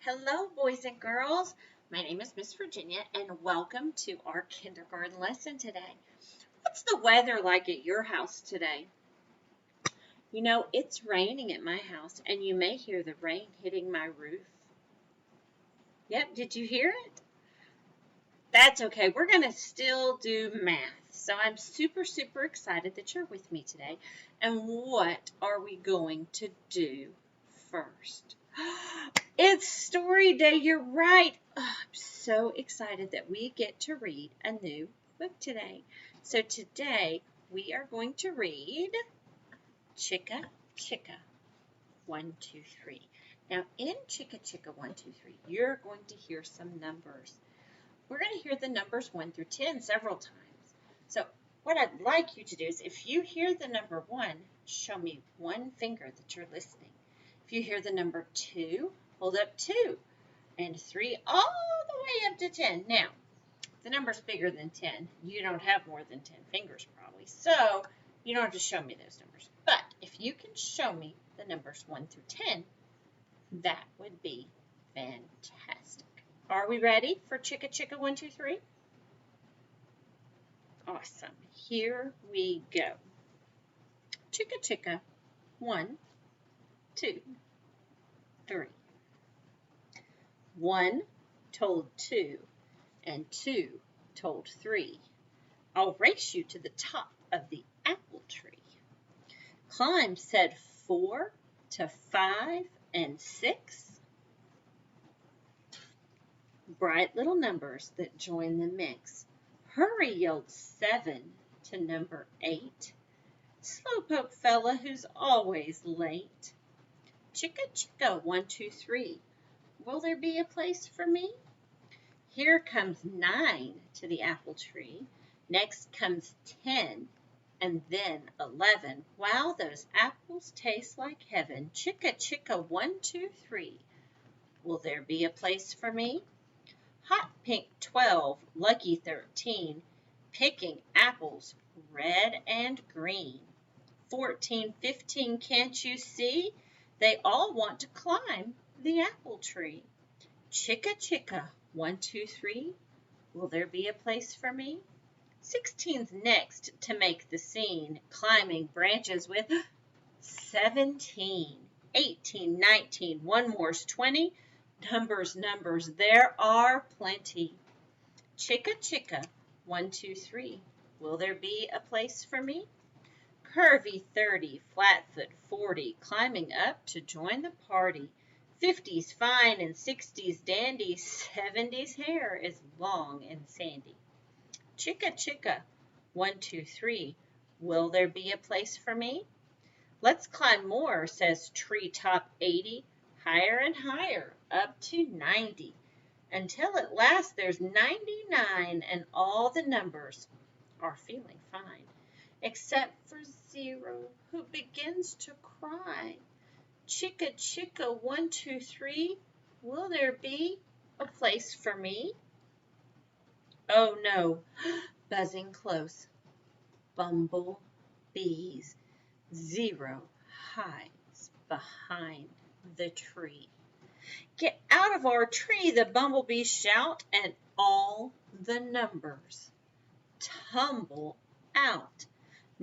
Hello, boys and girls. My name is Miss Virginia, and welcome to our kindergarten lesson today. What's the weather like at your house today? You know, it's raining at my house, and you may hear the rain hitting my roof. Yep, did you hear it? That's okay. We're going to still do math. So I'm super excited that you're with me today. And what are we going to do first? It's story day. You're right. Oh, I'm so excited that we get to read a new book today. So today we are going to read Chicka Chicka 1, 2, 3. Now in Chicka Chicka 1, 2, 3, you're going to hear some numbers. We're going to hear the numbers 1 through 10 several times. So what I'd like you to do is if you hear the number 1, show me one finger that you're listening. If you hear the number 2, hold up 2, and 3 all the way up to 10. Now, if the number's bigger than 10, you don't have more than 10 fingers probably, so you don't have to show me those numbers. But if you can show me the numbers 1 through 10, that would be fantastic. Are we ready for Chicka Chicka 1, 2, 3? Awesome. Here we go. Chicka Chicka 1, 2, 3. 1 told 2, and 2 told 3. I'll race you to the top of the apple tree. Climb said 4 to 5 and 6. Bright little numbers that join the mix. Hurry, yelled 7 to number 8. Slowpoke fella who's always late. Chicka chicka 1, 2, 3. Will there be a place for me? Here comes 9 to the apple tree. Next comes 10 and then 11. Wow, those apples taste like heaven. Chicka chicka 1, 2, 3. Will there be a place for me? Hot pink 12, lucky 13, picking apples red and green. 14, 15, can't you see? They all want to climb the apple tree. Chicka chicka 1, 2, 3, will there be a place for me? 16's next to make the scene, climbing branches with 17, 18, 19, one more's 20. Numbers, there are plenty. Chicka chicka 1, 2, 3, will there be a place for me? Curvy 30, flatfoot 40, climbing up to join the party. 50's fine and 60's dandy, 70's hair is long and sandy. Chicka chicka 1, 2, 3, will there be a place for me? Let's climb more, says treetop 80, higher and higher, up to 90, until at last there's 99 and all the numbers are feeling fine, except for 0 who begins to cry. Chicka chicka 1, 2, 3, will there be a place for me? Oh no, buzzing close, bumblebees. 0 hides behind the tree. Get out of our tree, the bumblebees shout, and all the numbers tumble out.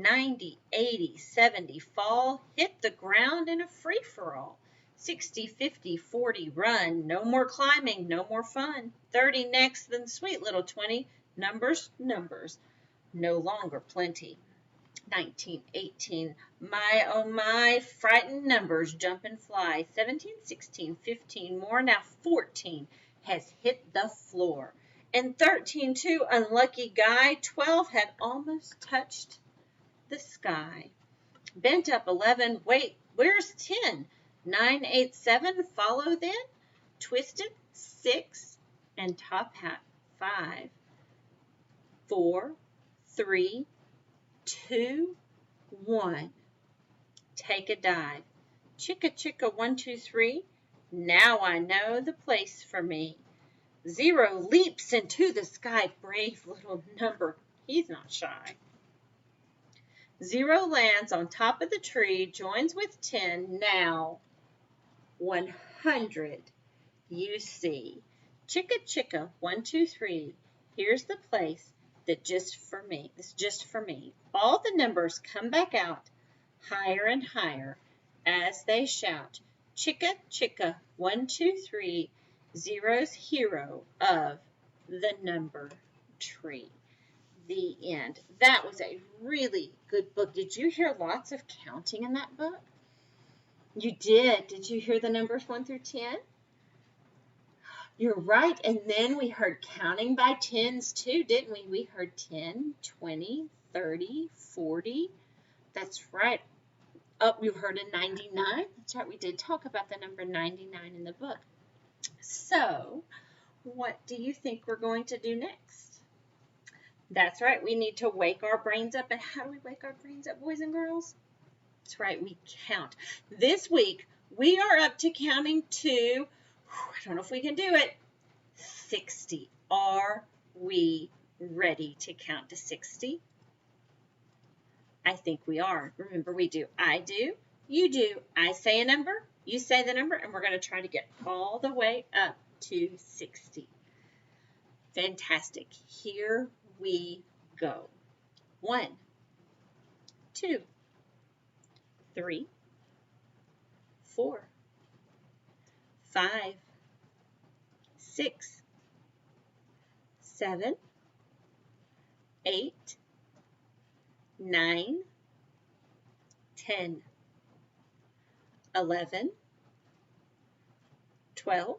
90, 80, 70 fall, hit the ground in a free-for-all. 60, 50, 40 run, no more climbing, no more fun. 30 next, then sweet little 20, numbers, no longer plenty. 19, 18, my oh my, frightened numbers jump and fly. 17, 16, 15 more, now 14 has hit the floor. And 13 too, unlucky guy, 12 had almost touched the sky. Bent up 11, wait, where's 10? 9, 8, 7, follow then. Twisted 6, and top hat 5, 4, 3, 2, 1. Take a dive. Chicka chicka 1, 2, 3. Now I know the place for me. 0 leaps into the sky. Brave little number. He's not shy. 0 lands on top of the tree, joins with 10. Now 100 you see. Chicka, chicka, 1, 2, 3. Here's the place that just for me. It's just for me. All the numbers come back out higher and higher as they shout. Chicka, chicka, 1, 2, 3. Zero's hero of the number tree. The end. That was a really good book. Did you hear lots of counting in that book? You did. Did you hear the numbers 1 through 10? You're right. And then we heard counting by tens too, didn't we? We heard 10, 20, 30, 40. That's right. Oh, you heard a 99. That's right. We did talk about the number 99 in the book. So, what do you think we're going to do next? That's right. We need to wake our brains up. And how do we wake our brains up, boys and girls? That's right. We count. This week, we are up to counting to, I don't know if we can do it, 60. Are we ready to count to 60? I think we are. Remember, we do I do, you do, I say a number, you say the number, and we're going to try to get all the way up to 60. Fantastic. Here we go. 1, 2, 3, 4, 5, 6, 7, 8, 9, 10, 11, 12,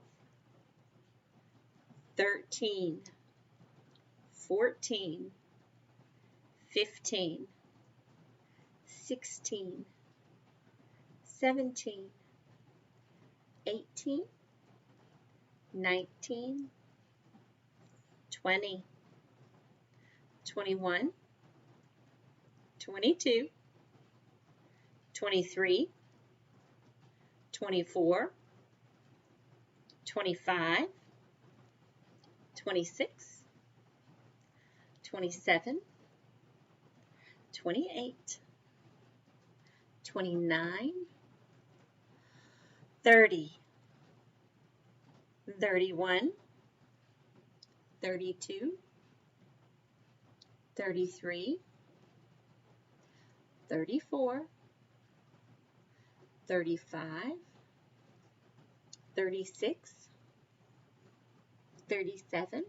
13, 14, 15, 16, 17, 18, 19, 20, 21, 22, 23, 24, 25, 26, 27, 28, 29, 30, 31, 32, 33, 34, 35, 36, 37,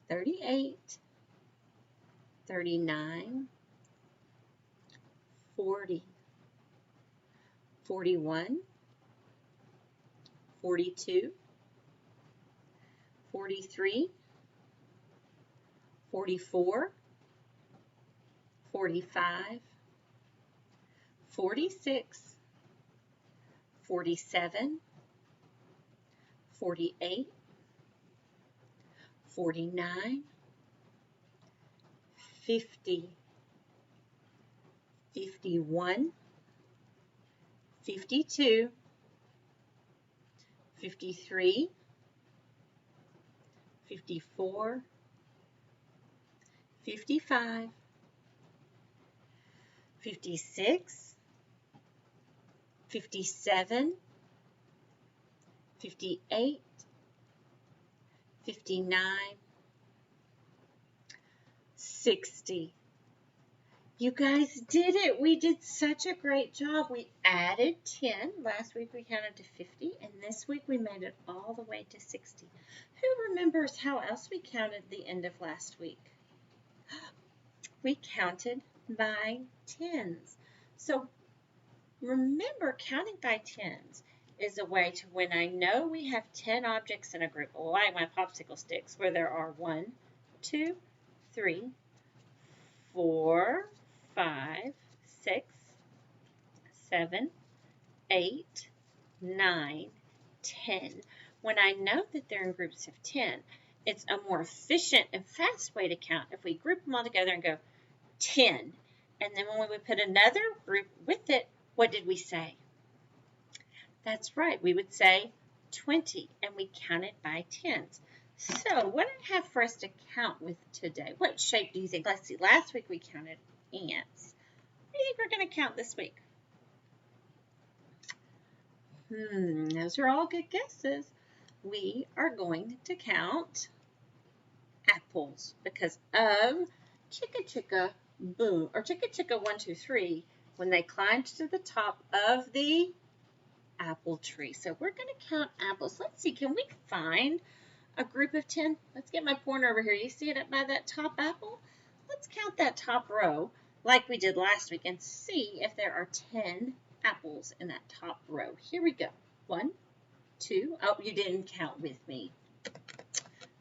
38, 39, 40, 41, 42, 43, 44, 45, 46, 47, 48, 49, 50, 51, 52, 53, 54, 55, 56, 57, 58, 59, 60. You guys did it. We did such a great job. We added 10. Last week we counted to 50, and this week we made it all the way to 60. Who remembers how else we counted the end of last week? We counted by tens. So remember, counting by tens is a way to, when I know we have 10 objects in a group, like my popsicle sticks, where there are 1, 2, 3, 4, 5, 6, 7, 8, 9, 10. When I know that they're in groups of 10, it's a more efficient and fast way to count if we group them all together and go 10. And then when we would put another group with it, what did we say? That's right, we would say 20, and we counted by tens. So what do I have for us to count with today? What shape do you think? Let's see, last week we counted ants. What do you think we're going to count this week? Those are all good guesses. We are going to count apples because of Chicka Chicka Boom or Chicka Chicka 1, 2, 3 when they climbed to the top of the apple tree. So we're going to count apples. Let's see, can we find a group of 10? Let's get my pointer over here. You see it up by that top apple? Let's count that top row like we did last week and see if there are 10 apples in that top row. Here we go. 1, 2. Oh, you didn't count with me.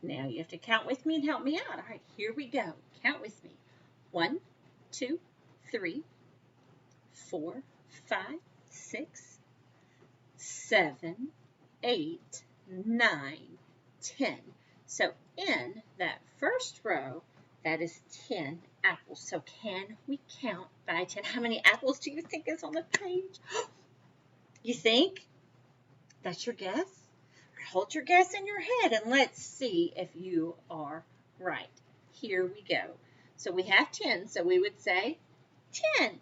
Now you have to count with me and help me out. All right, here we go. Count with me. 1, 2, 3, 4, 5, 6, 7, 8, 9, 10. So in that first row, that is 10 apples. So can we count by 10? How many apples do you think is on the page? You think? That's your guess? Hold your guess in your head and let's see if you are right. Here we go. So we have 10, so we would say 10.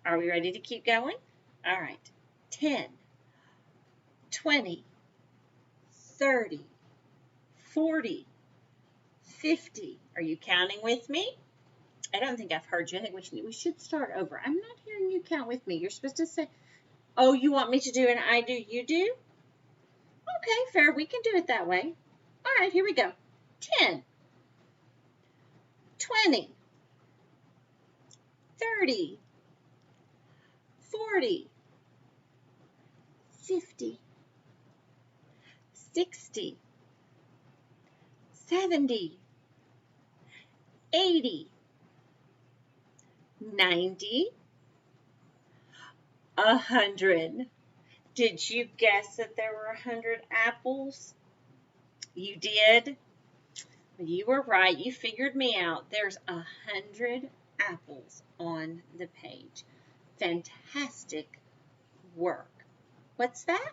Are we ready to keep going? All right. 10, 20, 30, 40, 50. Are you counting with me? I don't think I've heard you. I think we should start over. I'm not hearing you count with me. You're supposed to say, oh, you want me to do an I do, you do? Okay, fair. We can do it that way. All right, here we go. 10, 20, 30, 40, 50, 60, 70, 80, 90, 100. Did you guess that there were 100 apples? You did? You were right. You figured me out. There's 100 apples on the page. Fantastic work. What's that?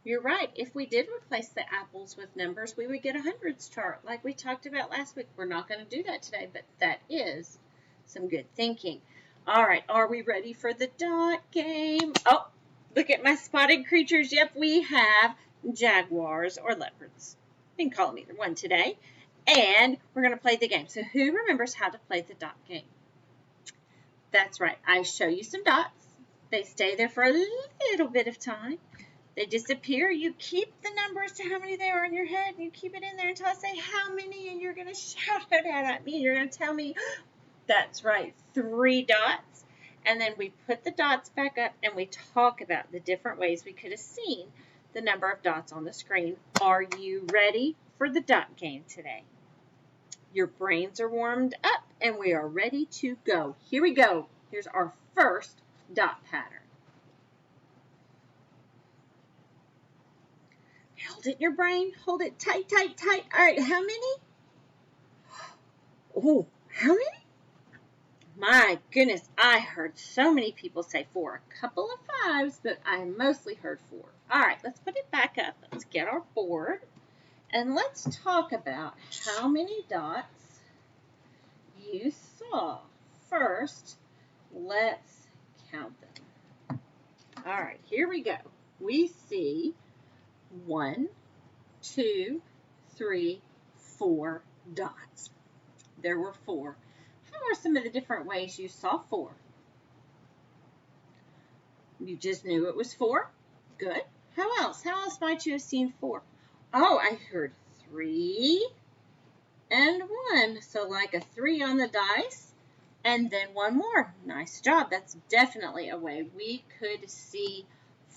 You're right. If we did replace the apples with numbers, we would get a hundreds chart like we talked about last week. We're not going to do that today, but that is some good thinking. All right, are we ready for the dot game? Oh, look at my spotted creatures. Yep, we have jaguars or leopards. You can call them either one today. And we're going to play the game. So who remembers how to play the dot game? That's right. I show you some dots. They stay there for a little bit of time. They disappear. You keep the numbers to how many there are in your head. And you keep it in there until I say how many. And you're going to shout it out at me. You're going to tell me, that's right, 3 dots. And then we put the dots back up and we talk about the different ways we could have seen the number of dots on the screen. Are you ready for the dot game today? Your brains are warmed up and we are ready to go. Here we go. Here's our first dot pattern. Hold it in your brain. Hold it tight, tight, tight. All right, how many? Oh, how many? My goodness, I heard so many people say 4. A couple of 5s, but I mostly heard 4. All right, let's put it back up. Let's get our board. And let's talk about how many dots you saw. First, let's count them. All right, here we go. We see 1, 2, 3, 4 dots. There were 4. How are some of the different ways you saw 4? You just knew it was 4? Good. How else? How else might you have seen 4? Oh, I heard 3 and 1. So like a 3 on the dice and then 1 more. Nice job. That's definitely a way we could see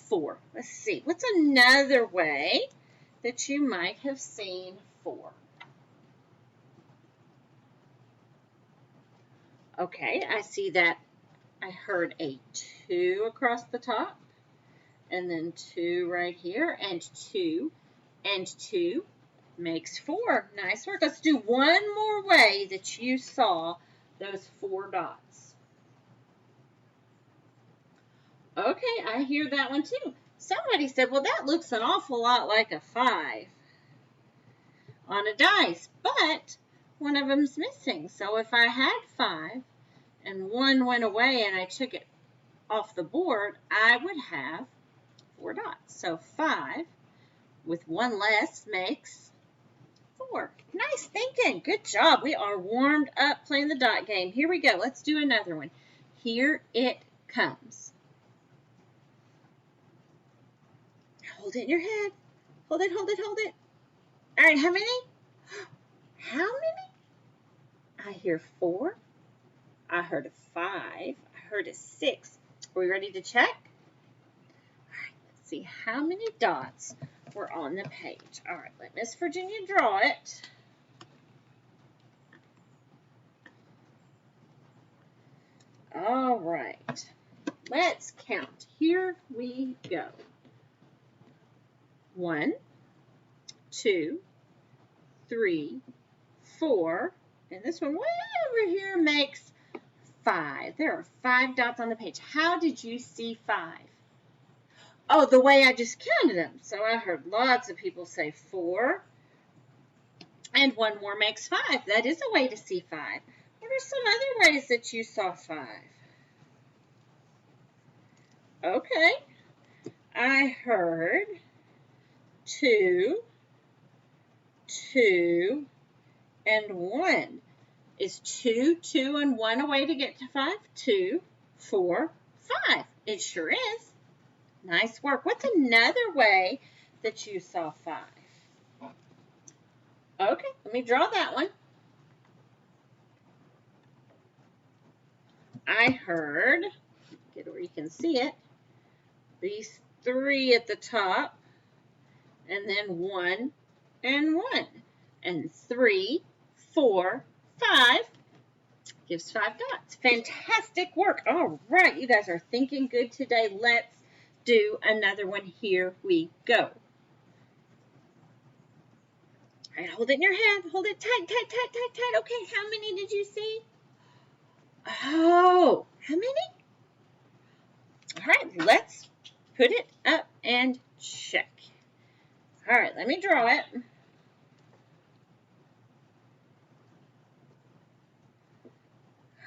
4. Let's see. What's another way that you might have seen 4? Okay, I see that I heard a 2 across the top, and then 2 right here, and 2 makes 4. Nice work. Let's do one more way that you saw those 4 dots. Okay, I hear that one too. Somebody said, well, that looks an awful lot like a 5 on a dice, but one of them's missing. So if I had 5 and 1 went away and I took it off the board, I would have 4 dots. So 5 with 1 less makes 4. Nice thinking. Good job. We are warmed up playing the dot game. Here we go. Let's do another one. Here it comes. Hold it in your head. Hold it, hold it, hold it. All right, how many? How many? I hear 4. I heard a 5. I heard a 6. Are we ready to check? All right, let's see how many dots were on the page. All right, let Miss Virginia draw it. All right, let's count. Here we go. 1, 2, 3, 4, and this one way over here makes 5. There are 5 dots on the page. How did you see 5? Oh, the way I just counted them. So I heard lots of people say 4, and 1 more makes 5. That is a way to see 5. What are some other ways that you saw 5? Okay, I heard 2, 2, and 1. Is 2, 2, and 1 a way to get to 5? 2, 4, 5. It sure is. Nice work. What's another way that you saw 5? Okay, let me draw that one. I heard, get where you can see it, these 3 at the top, and then 1 and 1. And 3, 4, 5 gives 5 dots. Fantastic work. All right, you guys are thinking good today. Let's do another one. Here we go. All right, hold it in your hand. Hold it tight, tight, tight, tight, tight. Okay, how many did you see? Oh, how many? All right, let's put it up and check. All right, let me draw it.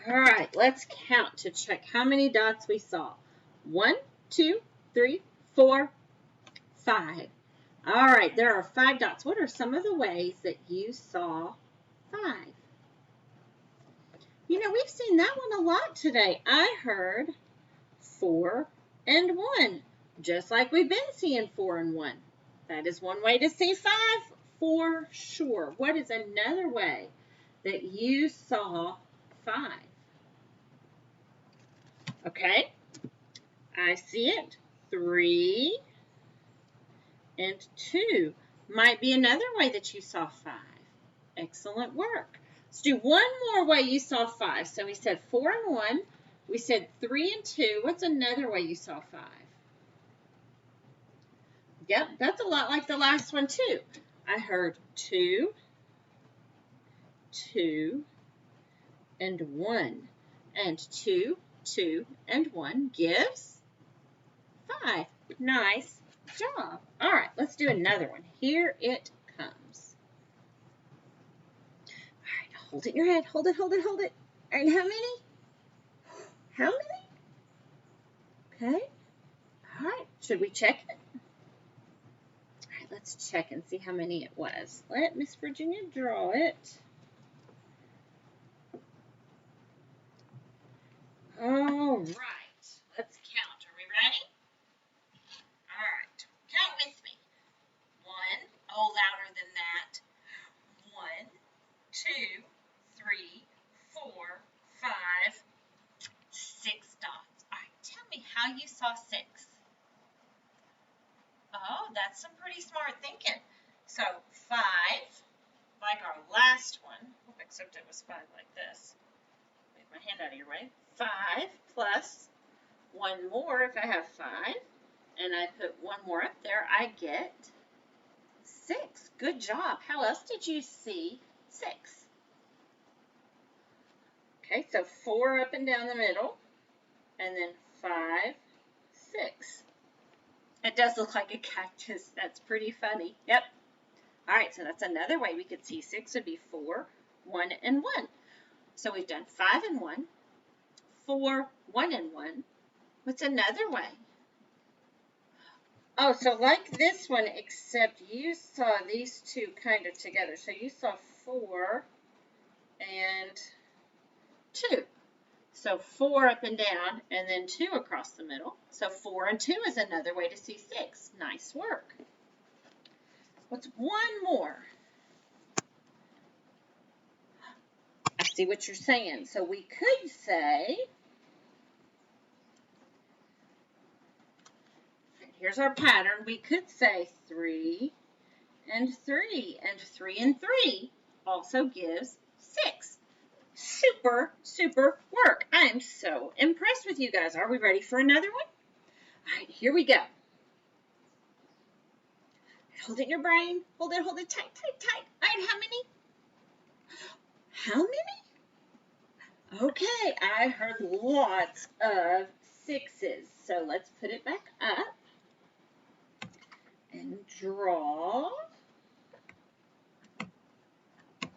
All right, let's count to check how many dots we saw. 1, 2, 3, 4, 5. All right, there are 5 dots. What are some of the ways that you saw 5? You know, we've seen that one a lot today. I heard 4 and 1, just like we've been seeing 4 and 1. That is one way to see 5 for sure. What is another way that you saw 5? Okay, I see it. 3 and 2 might be another way that you saw 5. Excellent work. Let's do one more way you saw 5. So we said 4 and 1. We said 3 and 2. What's another way you saw 5? Yep, that's a lot like the last one too. I heard 2, 2, and 1. And 2, 2, and 1 gives 5. Nice job. All right, let's do another one. Here it comes. All right, hold it in your head. Hold it, hold it, hold it. All right, how many? How many? Okay. All right, should we check it? All right, let's check and see how many it was. Let Miss Virginia draw it. All right, let's count. Are we ready? All right, count with me. 1, oh, louder than that. 1, 2, 3, 4, 5, 6 dots. All right, tell me how you saw 6. Oh, that's some pretty smart thinking. So 5, like our last one, except it was 5 like this. Move my hand out of your way. 5 plus 1 more if I have 5, and I put 1 more up there, I get 6. Good job. How else did you see 6? Okay, so 4 up and down the middle, and then 5, 6. It does look like a cactus. That's pretty funny. Yep. All right, so that's another way we could see 6 would be 4, 1, and 1. So we've done 5 and 1, 4, 1, and 1. What's another way? Oh, so like this one, except you saw these two kind of together. So you saw 4 and 2. So 4 up and down, and then 2 across the middle. So 4 and 2 is another way to see 6. Nice work. What's one more? I see what you're saying. So we could say, here's our pattern. We could say 3 and 3, and 3 and 3 also gives 6. Super, super work. I'm so impressed with you guys. Are we ready for another one? All right, here we go. Hold it in your brain. Hold it tight, tight, tight. All right, how many? How many? Okay, I heard lots of 6s. So let's put it back up and draw.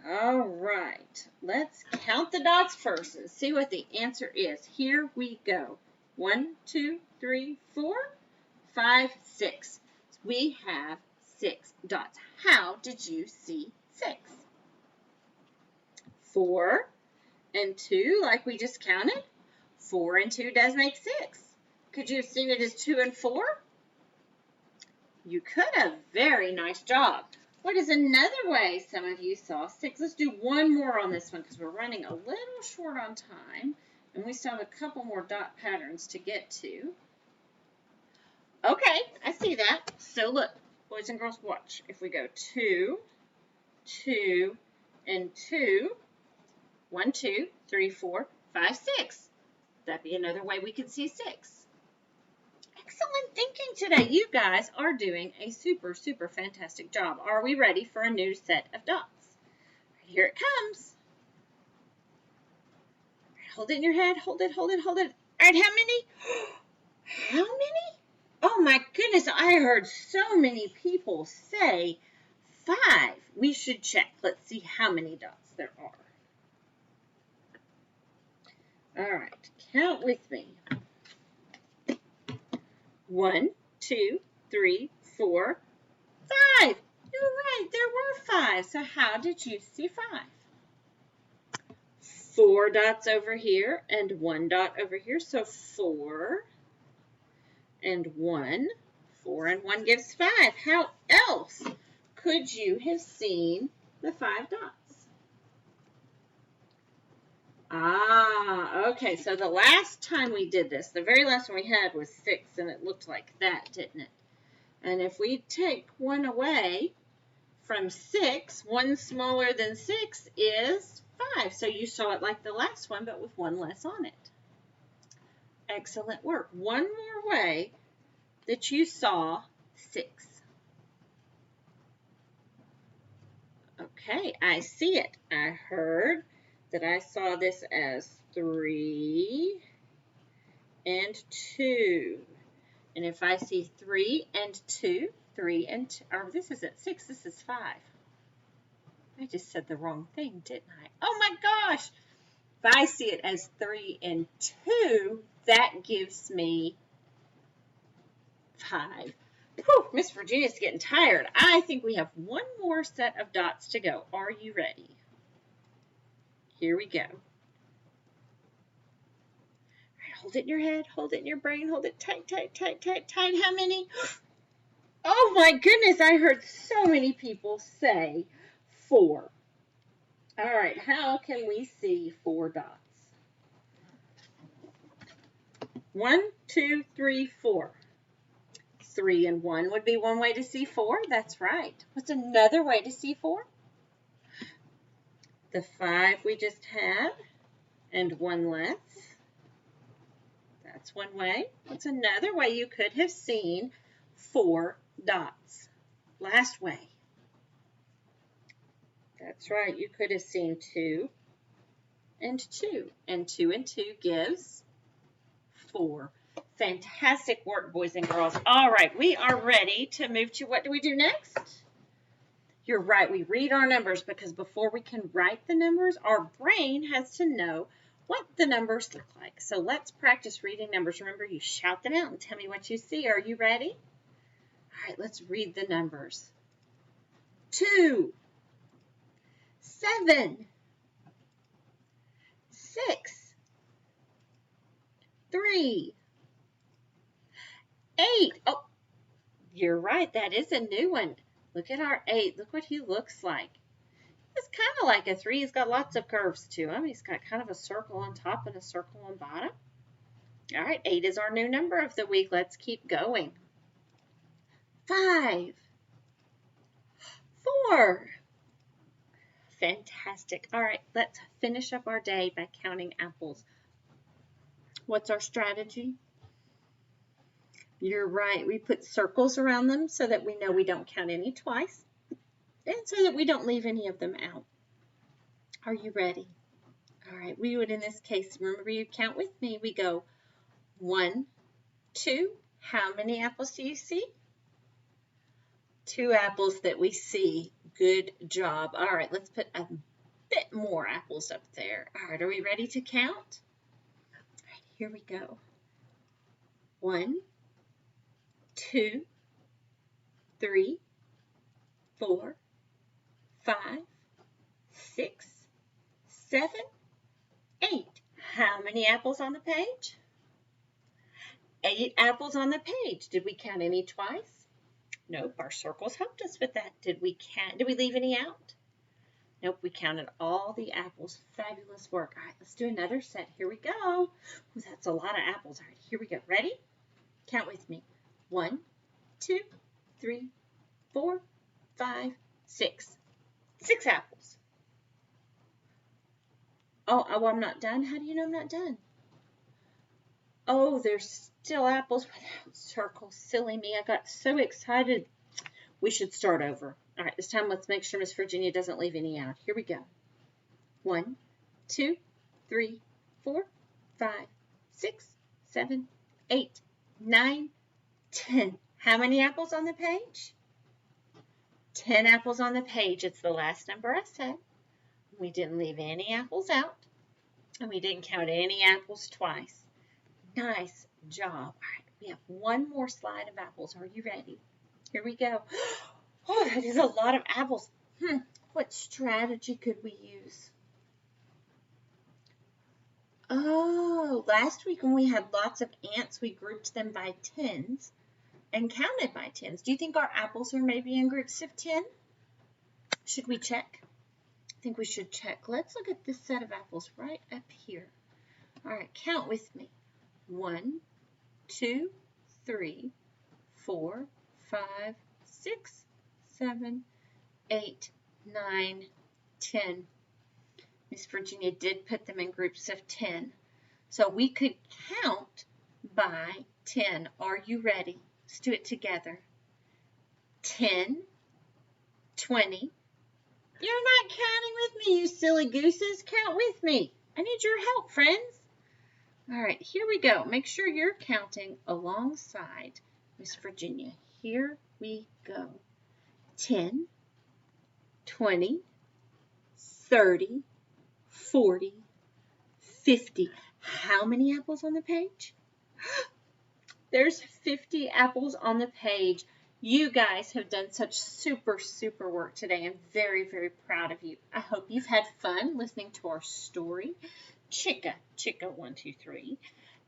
All right, let's count the dots first and see what the answer is. Here we go. 1, 2, 3, 4, 5, 6. We have 6 dots. How did you see 6? 4 and 2, like we just counted. 4 and 2 does make 6. Could you have seen it as 2 and 4? You could have. Very nice job. What is another way some of you saw 6? Let's do one more on this one because we're running a little short on time. And we still have a couple more dot patterns to get to. Okay, I see that. So look, boys and girls, watch. If we go 2, 2, and 2, 1, 2, 3, 4, 5, 6. That'd be another way we could see 6. Excellent thinking today. You guys are doing a super, super fantastic job. Are we ready for a new set of dots? Here it comes. Hold it in your head. Hold it, hold it, hold it. All right, how many? How many? Oh my goodness, I heard so many people say 5. We should check. Let's see how many dots there are. All right, count with me. 1, 2, 3, 4, 5. You're right, there were 5. So how did you see 5? 4 dots over here and 1 dot over here. So 4 and 1. 4 and 1 gives 5. How else could you have seen the 5 dots? Ah, okay, so the last time we did this, the very last one we had was 6, and it looked like that, didn't it? And if we take 1 away from 6, 1 smaller than 6 is 5. So you saw it like the last one, but with 1 less on it. Excellent work. One more way that you saw 6. Okay, I see it. I heard that I saw this as 3 and 2. And if I see 3 and 2, 3 and 2, or this isn't 6, this is 5. I just said the wrong thing, didn't I? Oh my gosh! If I see it as 3 and 2, that gives me 5. Whew, Miss Virginia's getting tired. I think we have one more set of dots to go. Are you ready? Here we go. All right, hold it in your head, hold it in your brain, hold it tight, tight, tight, tight, tight. How many? Oh my goodness, I heard so many people say 4. All right, how can we see 4 dots? 1, 2, 3, 4. 3 and 1 would be one way to see 4. That's right. What's another way to see 4? The 5 we just had and 1 less. That's one way. What's another way you could have seen 4 dots? Last way. That's right. You could have seen 2 and 2. And 2 and 2 gives 4. Fantastic work, boys and girls. All right, we are ready to move to what do we do next? You're right, we read our numbers because before we can write the numbers, our brain has to know what the numbers look like. So let's practice reading numbers. Remember, you shout them out and tell me what you see. Are you ready? right, let's read the numbers. 2, 7, 6, 3, 8. Oh, you're right. That is a new one. Look at our 8. Look what he looks like. It's kind of like a 3. He's got lots of curves to him. He's got kind of a circle on top and a circle on bottom. All right, 8 is our new number of the week. Let's keep going. 5, 4. Fantastic. All right, let's finish up our day by counting apples. What's our strategy? You're right. We put circles around them so that we know we don't count any twice and so that we don't leave any of them out. Are you ready? All right, we would in this case, remember you count with me. We go 1, 2. How many apples do you see? 2 apples that we see. Good job. All right, let's put a bit more apples up there. All right, are we ready to count? All right, here we go. 1, 2, 3, 4, 5, 6, 7, 8. How many apples on the page? 8 apples on the page. Did we count any twice? Nope, our circles helped us with that. Did we leave any out? Nope, we counted all the apples. Fabulous work. All right, let's do another set. Here we go. Ooh, that's a lot of apples. All right, here we go. Ready? Count with me. 1, 2, 3, 4, 5, 6. 6 apples. Oh, I'm not done. How do you know I'm not done? Oh, there's still apples without circles. Silly me. I got so excited. We should start over. All right, this time let's make sure Miss Virginia doesn't leave any out. Here we go. 1, 2, 3, 4, 5, 6, 7, 8, 9, 10. How many apples on the page? 10 apples on the page. It's the last number I said. We didn't leave any apples out, and we didn't count any apples twice. Nice job. All right, we have one more slide of apples. Are you ready? Here we go. Oh, that is a lot of apples. What strategy could we use? Oh, last week when we had lots of ants, we grouped them by tens and counted by tens. Do you think our apples are maybe in groups of 10? Should we check? I think we should check. Let's look at this set of apples right up here. All right, count with me. 1, 2, 3, 4, 5, 6, 7, 8, 9, 10. Miss Virginia did put them in groups of 10. So we could count by 10. Are you ready? Let's do it together. 10, 20. You're not counting with me, you silly gooses. Count with me. I need your help, friends. All right, here we go. Make sure you're counting alongside Miss Virginia. Here we go. 10, 20, 30, 40, 50. How many apples on the page? There's 50 apples on the page. You guys have done such super work today. I'm very proud of you. I hope you've had fun listening to our story, Chicka 1, 2, 3,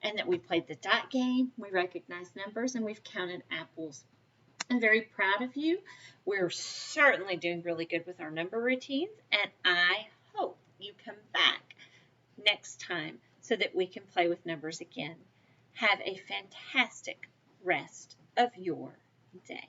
and that we played the dot game, we recognized numbers, and we've counted apples. I'm very proud of you. We're certainly doing really good with our number routines, and I hope you come back next time so that we can play with numbers again. Have a fantastic rest of your day.